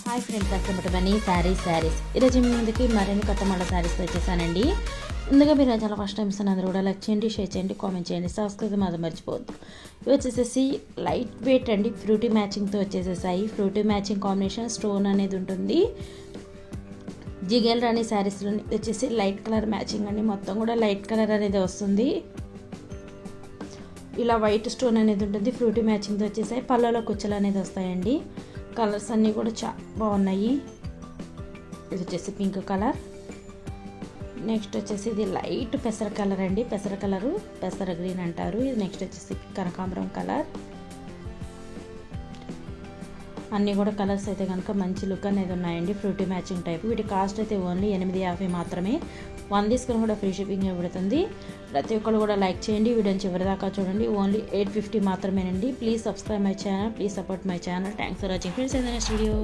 Hi friends, అసలు శారీస్ ఈరోజు మీ ముందుకి మరిన్ని కొత్త మళ్ళీ శారీస్తో వచ్చేసానండి. ముందుగా మీరు చాలా ఫస్ట్ టైం అందరూ కూడా లైక్ చేయండి, షేర్ చేయండి, కామెంట్ చేయండి, సబ్స్క్రైబ్ మాత్రం మర్చిపోవద్దు. ఇవి వచ్చేసేసి లైట్ వెయిట్ అండి, ఫ్రూటీ మ్యాచింగ్తో వచ్చేసేసాయి. ఫ్రూటీ మ్యాచింగ్ కాంబినేషన్ స్టోన్ అనేది ఉంటుంది. జిగేల్ రాణి శారీస్లో వచ్చేసి లైట్ కలర్ మ్యాచింగ్ అండి, మొత్తం కూడా లైట్ కలర్ అనేది వస్తుంది. ఇలా వైట్ స్టోన్ అనేది ఉంటుంది. ఫ్రూటీ మ్యాచింగ్తో వచ్చేసాయి. పళ్ళలో కుచ్చలు అనేది వస్తాయండి. కలర్స్ అన్నీ కూడా చాలా బాగున్నాయి. ఇది వచ్చేసి పింక్ కలర్. నెక్స్ట్ వచ్చేసి ఇది లైట్ పెసర కలర్ అండి, పెసర కలరు, పెసర గ్రీన్ అంటారు. ఇది నెక్స్ట్ వచ్చేసి కనకాంబరం కలర్. అన్నీ కూడా కలర్స్ అయితే కనుక మంచి లుక్ అనేది ఉన్నాయండి, ఫ్రూటీ మ్యాచింగ్ టైప్. వీటి కాస్ట్ అయితే ఓన్లీ 850 మాత్రమే. 1 తీసుకుని కూడా ఫ్రీ షిప్పింగ్ ఇవ్వబడుతుంది. ప్రతి ఒక్కరు కూడా లైక్ చేయండి, వీడియోని చివరి దాకా చూడండి. ఓన్లీ 850 మాత్రమేనండి. Please subscribe my channel, please support my channel. Thanks for watching friends. In the next video.